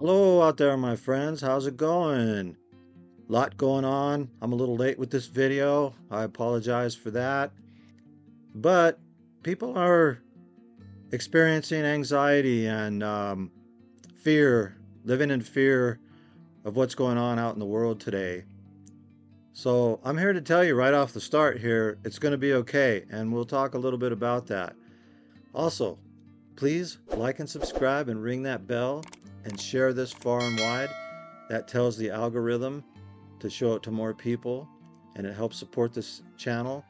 Hello out there, my friends. How's it going? Lot going on. I'm a little late with this video. I apologize for that. But people are experiencing anxiety and fear, living in fear of what's going on out in the world today. So I'm here to tell you right off the start here, it's going to be okay, and we'll talk a little bit about that. Also, please like and subscribe and ring that bell and share this far and wide. That tells the algorithm to show it to more people, and it helps support this channel.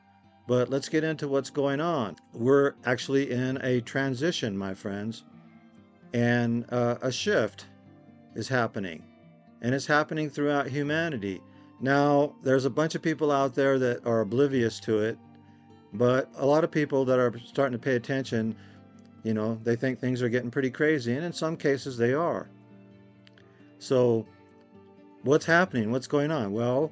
But let's get into what's going on. We're actually in a transition, my friends, and a shift is happening, and it's happening throughout humanity. Now, there's a bunch of people out there that are oblivious to it, but a lot of people that are starting to pay attention, they think things are getting pretty crazy, and in some cases they are. So, what's happening? What's going on? Well,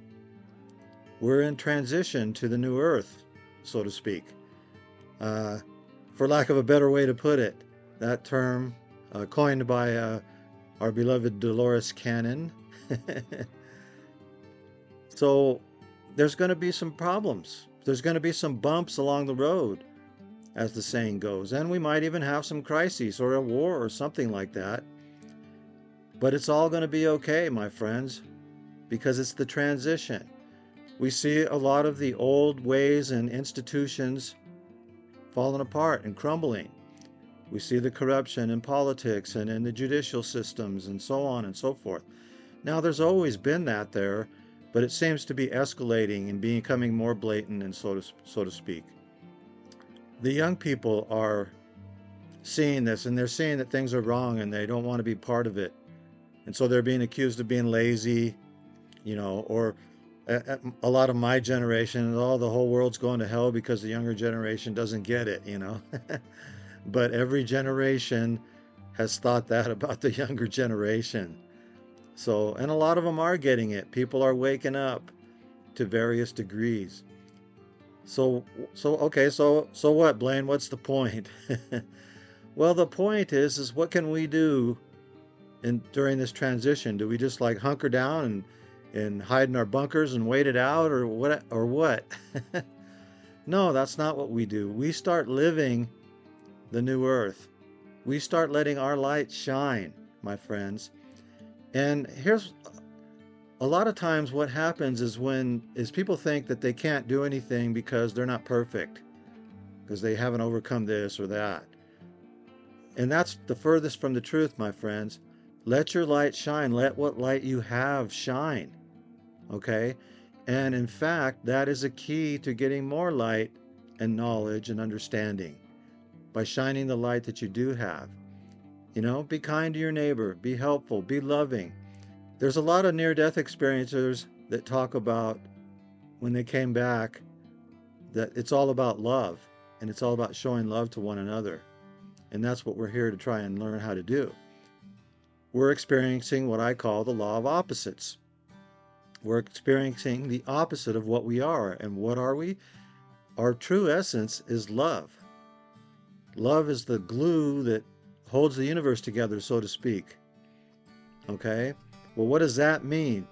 we're in transition to the new earth, so to speak. Uh, for lack of a better way to put it, that term coined by our beloved Dolores Cannon. So there's going to be some problems. There's going to be some bumps along the road, as the saying goes. And we might even have some crises or a war or something like that. But it's all going to be okay, my friends, because it's the transition. We see a lot of the old ways and institutions falling apart and crumbling. We see the corruption in politics and in the judicial systems and so on and so forth. Now, there's always been that there, but it seems to be escalating and becoming more blatant and so to speak. The young people are seeing this, and they're seeing that things are wrong and they don't want to be part of it. And so they're being accused of being lazy, or a lot of my generation, oh, the whole world's going to hell because the younger generation doesn't get it. But every generation has thought that about the younger generation. So, and a lot of them are getting it. People are waking up to various degrees. So, so what, Blaine? What's the point? Well, the point is what can we do during this transition? Do we just like hunker down and hide in our bunkers and wait it out, or what? Or what? No, that's not what we do. We start living the new earth. We start letting our light shine, my friends. And here's a lot of times what happens is people think that they can't do anything because they're not perfect, because they haven't overcome this or that. And that's the furthest from the truth, my friends. Let your light shine. Let what light you have shine. Okay? And in fact, that is a key to getting more light and knowledge and understanding by shining the light that you do have. Be kind to your neighbor, be helpful, be loving. There's a lot of near-death experiencers that talk about when they came back that it's all about love and it's all about showing love to one another. And that's what we're here to try and learn how to do. We're experiencing what I call the law of opposites. We're experiencing the opposite of what we are. And what are we? Our true essence is love. Love is the glue that holds the universe together, so to speak. Okay? Well, what does that mean?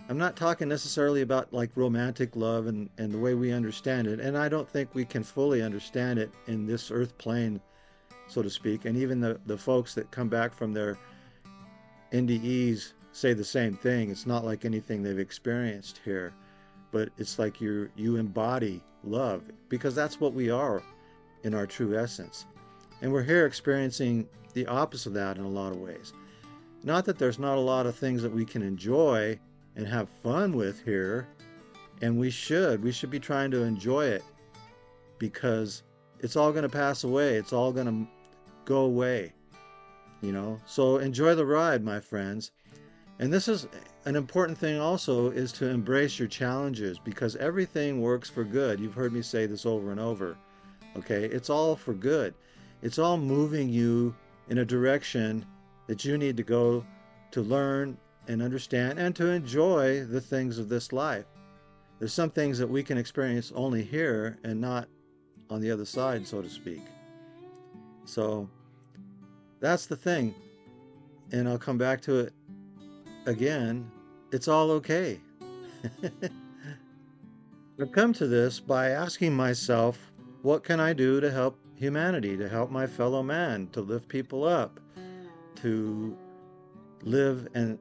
I'm not talking necessarily about like romantic love and the way we understand it. And I don't think we can fully understand it in this earth plane, so to speak. And even the folks that come back from their NDEs say the same thing. It's not like anything they've experienced here, but it's like you embody love, because that's what we are in our true essence. And we're here experiencing the opposite of that in a lot of ways. Not that there's not a lot of things that we can enjoy and have fun with here, and we should be trying to enjoy it, because it's all going to pass away. It's all going to go away, So enjoy the ride, my friends. And this is an important thing also, is to embrace your challenges, because everything works for good. You've heard me say this over and over. Okay? It's all for good. It's all moving you in a direction that you need to go to learn and understand and to enjoy the things of this life. There's some things that we can experience only here and not on the other side, so to speak. So that's the thing. and I'll come back to it again, it's all okay. I've come to this by asking myself, what can I do to help humanity, to help my fellow man, to lift people up, to live and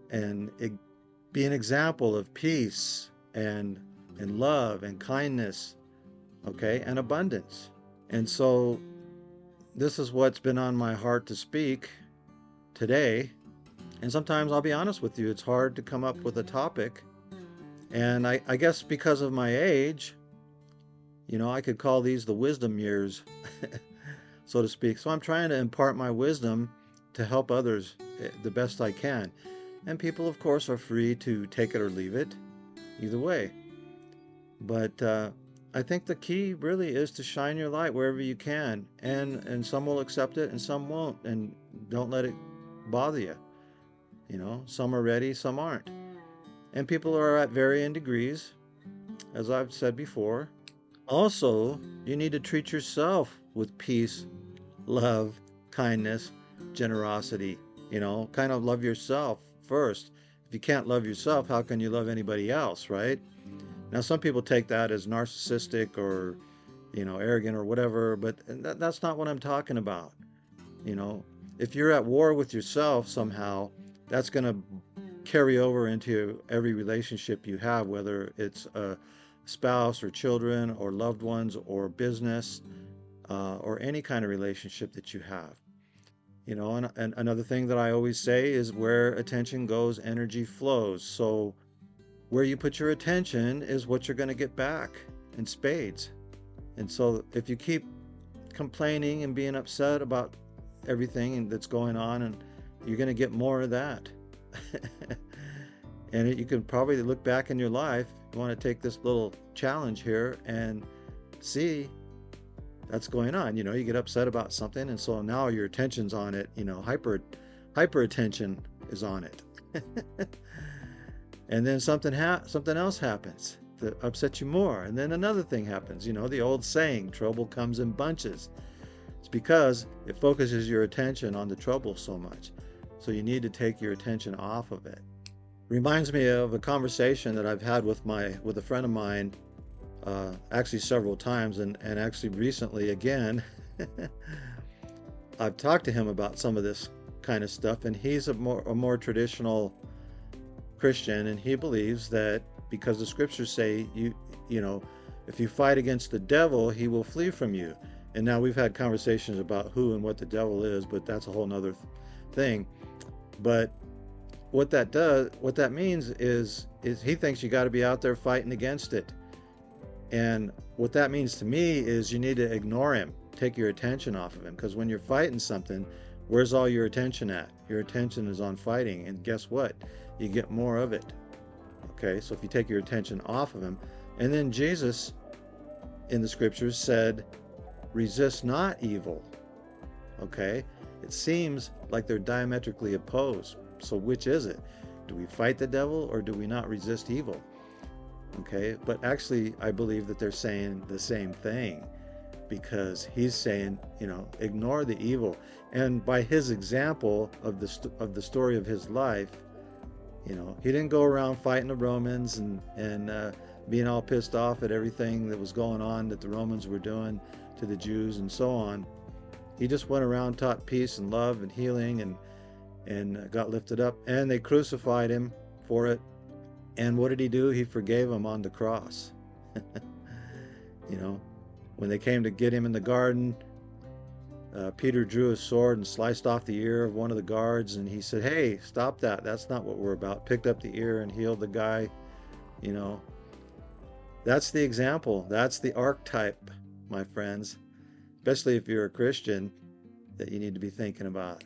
be an example of peace and love and kindness, okay, and abundance. And so this is what's been on my heart to speak today. And sometimes I'll be honest with you, it's hard to come up with a topic. And I guess because of my age, I could call these the wisdom years, so to speak. So I'm trying to impart my wisdom to help others the best I can. And people, of course, are free to take it or leave it, either way. But I think the key really is to shine your light wherever you can, and some will accept it and some won't, and don't let it bother you. Some are ready, some aren't, and people are at varying degrees, as I've said before. Also, you need to treat yourself with peace, love, kindness, generosity. Kind of love yourself first. If you can't love yourself, how can you love anybody else, right? Now, some people take that as narcissistic or, arrogant or whatever, but that's not what I'm talking about. You know, if you're at war with yourself somehow, that's going to carry over into every relationship you have, whether it's a spouse or children or loved ones or business or any kind of relationship that you have. And another thing that I always say is where attention goes, energy flows. So where you put your attention is what you're going to get back in spades. And so if you keep complaining and being upset about everything that's going on, and you're going to get more of that. And you can probably look back in your life. You want to take this little challenge here and see that's going on. You get upset about something, and so now your attention's on it. Hyper attention is on it. And then something else happens that upsets you more, and then another thing happens. The old saying, trouble comes in bunches. It's because it focuses your attention on the trouble so much. So you need to take your attention off of it. Reminds me of a conversation that I've had with a friend of mine, actually several times, and actually recently again. I've talked to him about some of this kind of stuff, and he's a more traditional Christian, and he believes that because the scriptures say if you fight against the devil, he will flee from you. And now we've had conversations about who and what the devil is, but that's a whole nother thing. But what that means is he thinks you got to be out there fighting against it. And what that means to me is you need to ignore him, take your attention off of him, because when you're fighting something, where's all your attention at? Your attention is on fighting, and guess what? You get more of it. Okay, so if you take your attention off of him, and then Jesus in the scriptures said, resist not evil. Okay, it seems like they're diametrically opposed. So which is it? Do we fight the devil or do we not resist evil? Okay, but actually I believe that they're saying the same thing, because he's saying, ignore the evil. And by his example of the story of his life, he didn't go around fighting the Romans and being all pissed off at everything that was going on that the Romans were doing to the Jews and so on. He just went around, taught peace and love and healing, and got lifted up. And they crucified him for it. And what did he do? He forgave them on the cross. When they came to get him in the garden, Peter drew his sword and sliced off the ear of one of the guards, and he said, hey, stop that. That's not what we're about. Picked up the ear and healed the guy. That's the example. That's the archetype, my friends, especially if you're a Christian, that you need to be thinking about.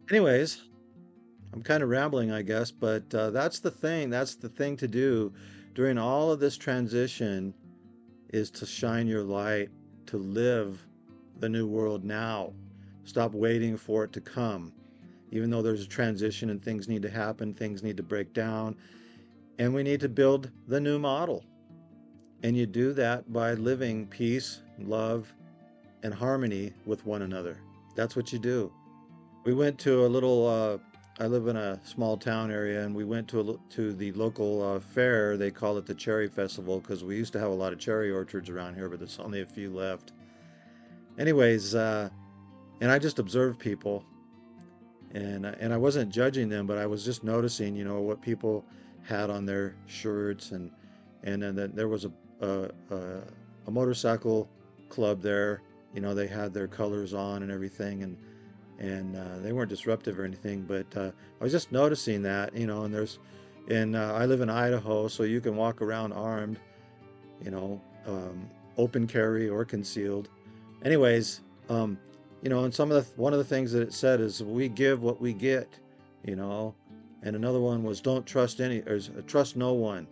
Anyways, I'm kind of rambling, I guess, but that's the thing. That's the thing to do during all of this transition, is to shine your light, to live the new world now. Stop waiting for it to come. Even though there's a transition and things need to happen, things need to break down, and we need to build the new model. And you do that by living peace, love, and harmony with one another. That's what you do. We went to a little I live in a small town area, and we went to the local fair. They call it the Cherry Festival because we used to have a lot of cherry orchards around here, but there's only a few left. Anyways, and I just observed people, and I wasn't judging them, but I was just noticing, what people had on their shirts, and then there was a motorcycle club there. They had their colors on and everything, and they weren't disruptive or anything, but I was just noticing that, and I live in Idaho, so you can walk around armed, you know, open carry or concealed. Anyways, and one of the things that it said is we give what we get, you know, and another one was don't trust or trust no one,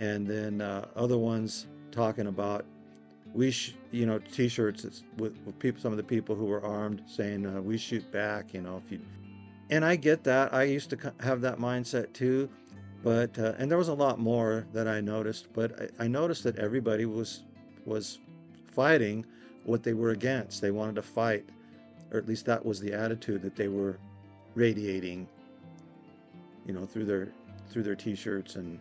and then other ones talking about T-shirts with people, some of the people who were armed saying we shoot back, if you. And I get that. I used to have that mindset too, but and there was a lot more that I noticed, but I noticed that everybody was fighting what they were against. They wanted to fight, or at least that was the attitude that they were radiating, through their T-shirts and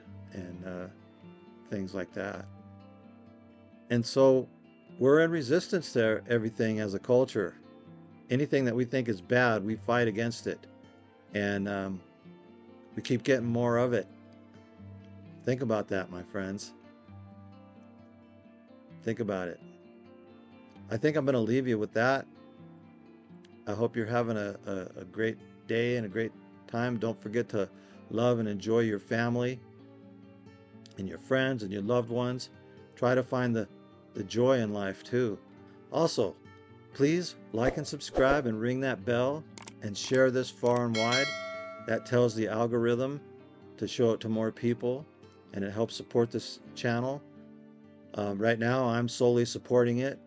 things like that. And so we're in resistance to everything as a culture. Anything that we think is bad, we fight against it, and we keep getting more of it. Think about that, my friends. Think about it. I think I'm going to leave you with that. I hope you're having a great day and a great time. Don't forget to love and enjoy your family and your friends and your loved ones. Try to find the joy in life too. Also, please like and subscribe and ring that bell and share this far and wide. That tells the algorithm to show it to more people, and it helps support this channel. Right now, I'm solely supporting it,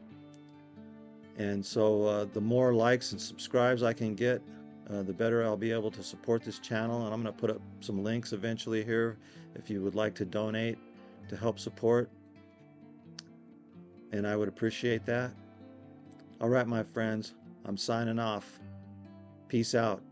and so the more likes and subscribes I can get, the better I'll be able to support this channel. And I'm going to put up some links eventually here if you would like to donate to help support, and I would appreciate that. All right, my friends, I'm signing off. Peace out.